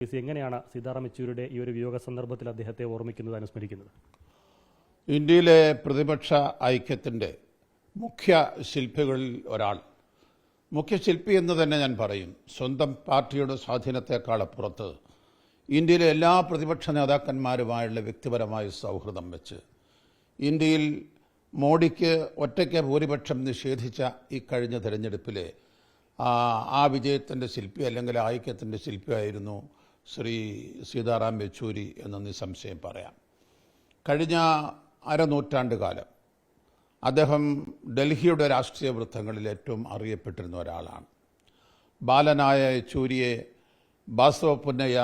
എങ്ങനെയാണ് സീതാറാം യെച്ചൂരിയുടെ ഈ ഒരു വിയോഗ സന്ദർഭത്തിൽ അദ്ദേഹത്തെ ഓർമ്മിക്കുന്നത്, അനുസ്മരിക്കുന്നത്? ഇന്ത്യയിലെ പ്രതിപക്ഷ ഐക്യത്തിൻ്റെ മുഖ്യ ശില്പികളിൽ ഒരാൾ, മുഖ്യ ശില്പി എന്ന് തന്നെ ഞാൻ പറയും. സ്വന്തം പാർട്ടിയുടെ സ്വാധീനത്തെക്കാളപ്പുറത്ത് ഇന്ത്യയിലെ എല്ലാ പ്രതിപക്ഷ നേതാക്കന്മാരുമായുള്ള വ്യക്തിപരമായ സൗഹൃദം വെച്ച് ഇന്ത്യയിൽ മോഡിക്ക് ഒറ്റയ്ക്ക് ഭൂരിപക്ഷം നിഷേധിച്ച ഈ കഴിഞ്ഞ തെരഞ്ഞെടുപ്പിലെ ആ വിജയത്തിൻ്റെ ശില്പി അല്ലെങ്കിൽ ഐക്യത്തിൻ്റെ ശില്പിയായിരുന്നു ശ്രീ സീതാറാം യെച്ചൂരി എന്ന് നിസ്സംശയം പറയാം. കഴിഞ്ഞ അരനൂറ്റാണ്ട് കാലം അദ്ദേഹം ഡൽഹിയുടെ രാഷ്ട്രീയ വൃത്തങ്ങളിൽ ഏറ്റവും അറിയപ്പെട്ടിരുന്ന ഒരാളാണ്. ബാലനായ യെച്ചൂരിയെ ബാസവ പുന്നയ്യ,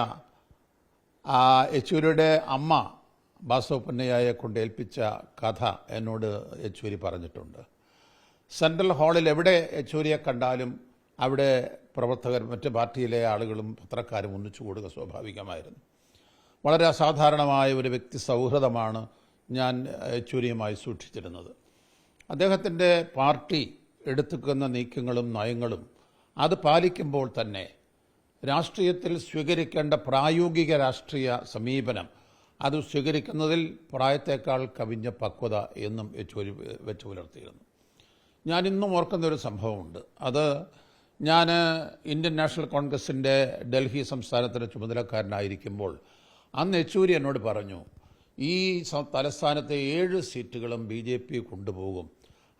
യെച്ചൂരിയുടെ അമ്മ ബാസവ പുന്നയ്യയെ കൊണ്ട് ഏൽപ്പിച്ച കഥ എന്നോട് യെച്ചൂരി പറഞ്ഞിട്ടുണ്ട്. സെൻട്രൽ ഹാളിൽ എവിടെ യെച്ചൂരിയെ കണ്ടാലും അവിടെ പ്രവർത്തകർ, മറ്റ് പാർട്ടിയിലെ ആളുകളും പത്രക്കാരും ഒന്നിച്ചു കൂടുക സ്വാഭാവികമായിരുന്നു. വളരെ അസാധാരണമായ ഒരു വ്യക്തി സൗഹൃദമാണ് ഞാൻ യെച്ചൂരിയുമായി സൂക്ഷിച്ചിരുന്നത്. അദ്ദേഹത്തിൻ്റെ പാർട്ടി എടുത്തുക്കുന്ന നീക്കങ്ങളും നയങ്ങളും അത് പാലിക്കുമ്പോൾ തന്നെ രാഷ്ട്രീയത്തിൽ സ്വീകരിക്കേണ്ട പ്രായോഗിക രാഷ്ട്രീയ സമീപനം അത് സ്വീകരിക്കുന്നതിൽ പ്രായത്തേക്കാൾ കവിഞ്ഞ പക്വത എന്നും യെച്ചൂരി വെച്ചു പുലർത്തിയിരുന്നു. ഞാനിന്നും ഓർക്കുന്നൊരു സംഭവമുണ്ട്. അത് ഞാൻ ഇന്ത്യൻ നാഷണൽ കോൺഗ്രസിൻ്റെ ഡൽഹി സംസ്ഥാനത്തിൻ്റെ ചുമതലക്കാരനായിരിക്കുമ്പോൾ അന്ന് യെച്ചൂരി എന്നോട് പറഞ്ഞു, ഈ തലസ്ഥാനത്തെ 7 സീറ്റുകളും BJP കൊണ്ടുപോകും,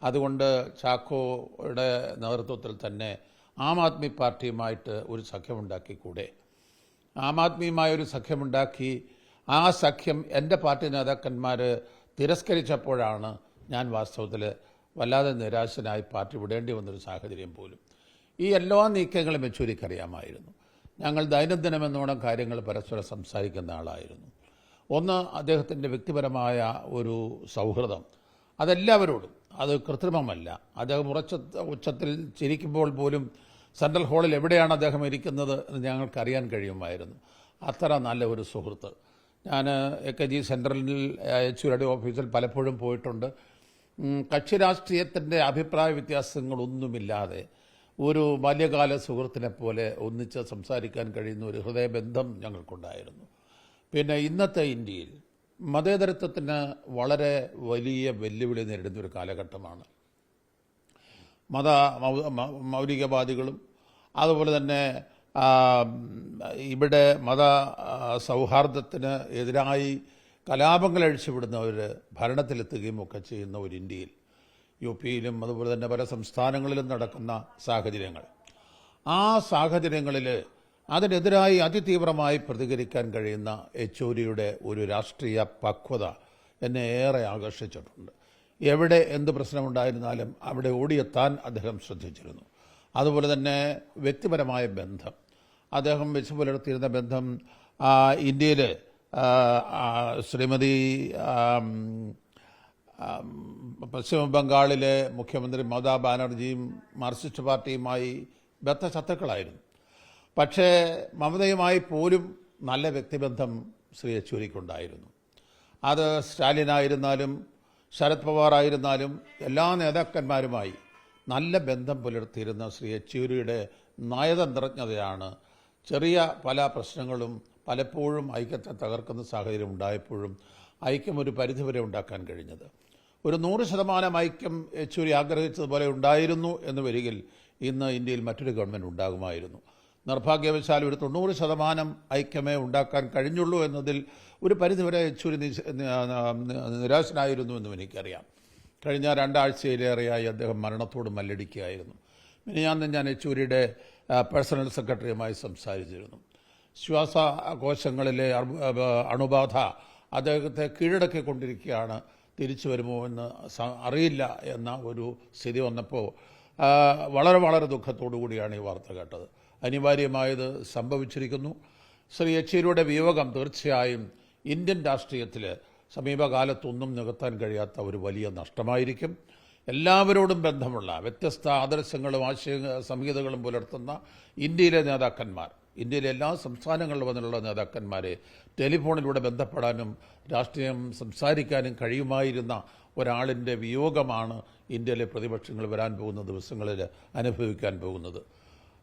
അതുകൊണ്ട് ചാക്കോയുടെ നേതൃത്വത്തിൽ തന്നെ ആം ആദ്മി പാർട്ടിയുമായിട്ട് ഒരു സഖ്യമുണ്ടാക്കിക്കൂടെ? ആം ആദ്മിയുമായ ഒരു സഖ്യമുണ്ടാക്കി ആ സഖ്യം എൻ്റെ പാർട്ടി നേതാക്കന്മാർ തിരസ്കരിച്ചപ്പോഴാണ് ഞാൻ വാസ്തവത്തിൽ വല്ലാതെ നിരാശനായി പാർട്ടി വിടേണ്ടി വന്നൊരു സാഹചര്യം പോലും. ഈ എല്ലാ നീക്കങ്ങളും യെച്ചൂരിക്കറിയാമായിരുന്നു. ഞങ്ങൾ ദൈനംദിനമെന്നോണം കാര്യങ്ങൾ പരസ്പരം സംസാരിക്കുന്ന ആളായിരുന്നു. ഒന്ന്, അദ്ദേഹത്തിൻ്റെ വ്യക്തിപരമായ ഒരു സൗഹൃദം, അതെല്ലാവരോടും, അത് കൃത്രിമമല്ല. അദ്ദേഹം ഉച്ചത്തിൽ ചിരിക്കുമ്പോൾ പോലും സെൻട്രൽ ഹാളിൽ എവിടെയാണ് അദ്ദേഹം ഇരിക്കുന്നത് എന്ന് ഞങ്ങൾക്കറിയാൻ കഴിയുമായിരുന്നു. അത്ര നല്ല ഒരു സുഹൃത്ത്. ഞാൻ AKG സെൻട്രലിൽ യെച്ചൂരിയുടെ ഓഫീസിൽ പലപ്പോഴും പോയിട്ടുണ്ട്. കക്ഷി രാഷ്ട്രീയത്തിൻ്റെ അഭിപ്രായ വ്യത്യാസങ്ങളൊന്നുമില്ലാതെ ഒരു ബാല്യകാല സുഹൃത്തിനെ പോലെ ഒന്നിച്ച് സംസാരിക്കാൻ കഴിയുന്ന ഒരു ഹൃദയബന്ധം ഞങ്ങൾക്കുണ്ടായിരുന്നു. പിന്നെ ഇന്നത്തെ ഇന്ത്യയിൽ മതേതരത്വത്തിന് വളരെ വലിയ വെല്ലുവിളി നേരിടുന്ന ഒരു കാലഘട്ടമാണ്. മൗലികവാദികളും അതുപോലെ തന്നെ ഇവിടെ മത സൗഹാർദ്ദത്തിന് എതിരായി കലാപങ്ങൾ അഴിച്ചുവിടുന്നവർ ഭരണത്തിലെത്തുകയും ഒക്കെ ചെയ്യുന്ന ഒരു ഇന്ത്യയിൽ, UP-യിലും അതുപോലെ തന്നെ പല സംസ്ഥാനങ്ങളിലും നടക്കുന്ന സാഹചര്യങ്ങൾ, ആ സാഹചര്യങ്ങളിൽ അതിനെതിരായി അതിതീവ്രമായി പ്രതികരിക്കാൻ കഴിയുന്ന യെച്ചൂരിയുടെ ഒരു രാഷ്ട്രീയ പക്വത എന്നെ ഏറെ ആകർഷിച്ചിട്ടുണ്ട്. എവിടെ എന്ത് പ്രശ്നമുണ്ടായിരുന്നാലും അവിടെ ഓടിയെത്താൻ അദ്ദേഹം ശ്രദ്ധിച്ചിരുന്നു. അതുപോലെ തന്നെ വ്യക്തിപരമായ ബന്ധം, അദ്ദേഹം വെച്ചു പുലർത്തിയിരുന്ന ബന്ധം ഇന്ത്യയിൽ ശ്രീമതി പശ്ചിമ ബംഗാളിലെ മുഖ്യമന്ത്രി മമതാ ബാനർജിയും മാർക്സിസ്റ്റ് പാർട്ടിയുമായി ബദ്ധശത്രുക്കളായിരുന്നു. പക്ഷേ മമതയുമായി പോലും നല്ല വ്യക്തിബന്ധം ശ്രീ യെച്ചൂരിക്കുണ്ടായിരുന്നു. അത് സ്റ്റാലിനായിരുന്നാലും ശരത് പവാർ ആയിരുന്നാലും എല്ലാ നേതാക്കന്മാരുമായി നല്ല ബന്ധം പുലർത്തിയിരുന്ന ശ്രീ യെച്ചൂരിയുടെ നയതന്ത്രജ്ഞതയാണ് ചെറിയ പല പ്രശ്നങ്ങളും പലപ്പോഴും ഐക്യത്തെ തകർക്കുന്ന സാഹചര്യം ഉണ്ടായപ്പോഴും ഐക്യം ഒരു പരിധിവരെ ഉണ്ടാക്കാൻ കഴിഞ്ഞത്. ഒരു 100% ഐക്യം യെച്ചൂരി ആഗ്രഹിച്ചതുപോലെ ഉണ്ടായിരുന്നു എന്ന് വരികിൽ ഇന്ന് ഇന്ത്യയിൽ മറ്റൊരു ഗവൺമെൻറ് ഉണ്ടാകുമായിരുന്നു. നിർഭാഗ്യവശാൽ ഒരു 90% ഐക്യമേ ഉണ്ടാക്കാൻ കഴിഞ്ഞുള്ളൂ എന്നതിൽ ഒരു പരിധിവരെ യെച്ചൂരി നിരാശനായിരുന്നു എന്നും എനിക്കറിയാം. കഴിഞ്ഞ 2 ആഴ്ചയിലേറെയായി അദ്ദേഹം മരണത്തോട് മല്ലടിക്കുകയായിരുന്നു. മിനിഞ്ഞാന്ന് ഞാൻ യെച്ചൂരിയുടെ പേഴ്സണൽ സെക്രട്ടറിയുമായി സംസാരിച്ചിരുന്നു. ശ്വാസകോശങ്ങളിലെ അണുബാധ അദ്ദേഹത്തെ കീഴടക്കിക്കൊണ്ടിരിക്കുകയാണ്. തിരിച്ചു വരുമോ എന്ന് അറിയില്ല എന്ന ഒരു സ്ഥിതി വന്നപ്പോൾ വളരെ വളരെ ദുഃഖത്തോടു കൂടിയാണ് ഈ വാർത്ത കേട്ടത്. അനിവാര്യമായത് സംഭവിച്ചിരിക്കുന്നു. ശ്രീ യെച്ചൂരിയുടെ വിയോഗം തീർച്ചയായും ഇന്ത്യൻ രാഷ്ട്രീയത്തിൽ സമീപകാലത്തൊന്നും നികത്താൻ കഴിയാത്ത ഒരു വലിയ നഷ്ടമായിരിക്കും. എല്ലാവരോടും ബന്ധമുള്ള വ്യത്യസ്ത ആദർശങ്ങളും ആശയ സംഹിതകളും പുലർത്തുന്ന ഇന്ത്യയിലെ നേതാക്കന്മാർ, ഇന്ത്യയിലെ എല്ലാ സംസ്ഥാനങ്ങളിലും വന്നിട്ടുള്ള നേതാക്കന്മാരെ ടെലിഫോണിലൂടെ ബന്ധപ്പെടാനും രാഷ്ട്രീയം സംസാരിക്കാനും കഴിയുമായിരുന്ന ഒരാളിൻ്റെ വിയോഗമാണ് ഇന്ത്യയിലെ പ്രതിപക്ഷങ്ങൾ വരാൻ പോകുന്ന ദിവസങ്ങളിൽ അനുഭവിക്കാൻ പോകുന്നത്.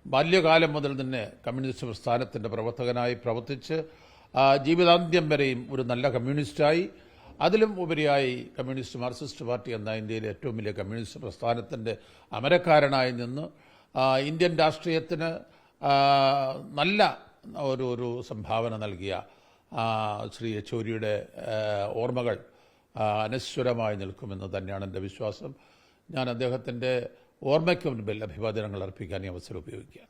ബാല്യകാലം മുതൽ തന്നെ കമ്മ്യൂണിസ്റ്റ് പ്രസ്ഥാനത്തിൻ്റെ പ്രവർത്തകനായി പ്രവർത്തിച്ച് ജീവിതാന്ത്യം വരെയും ഒരു നല്ല കമ്മ്യൂണിസ്റ്റായി, അതിലും ഉപരിയായി കമ്മ്യൂണിസ്റ്റ് മാർക്സിസ്റ്റ് പാർട്ടി എന്ന ഇന്ത്യയിലെ ഏറ്റവും വലിയ കമ്മ്യൂണിസ്റ്റ് പ്രസ്ഥാനത്തിൻ്റെ അമരക്കാരനായി നിന്ന് ഇന്ത്യൻ രാഷ്ട്രീയത്തിന് നല്ല ഒരു സംഭാവന നൽകിയ ശ്രീ യെച്ചൂരിയുടെ ഓർമ്മകൾ അനശ്വരമായി നിൽക്കുമെന്ന് തന്നെയാണ് എൻ്റെ വിശ്വാസം. ഞാൻ അദ്ദേഹത്തിൻ്റെ ഓർമ്മയ്ക്ക് മുൻപിൽ അഭിവാദനങ്ങൾ അർപ്പിക്കാൻ ഈ അവസരം ഉപയോഗിക്കുക.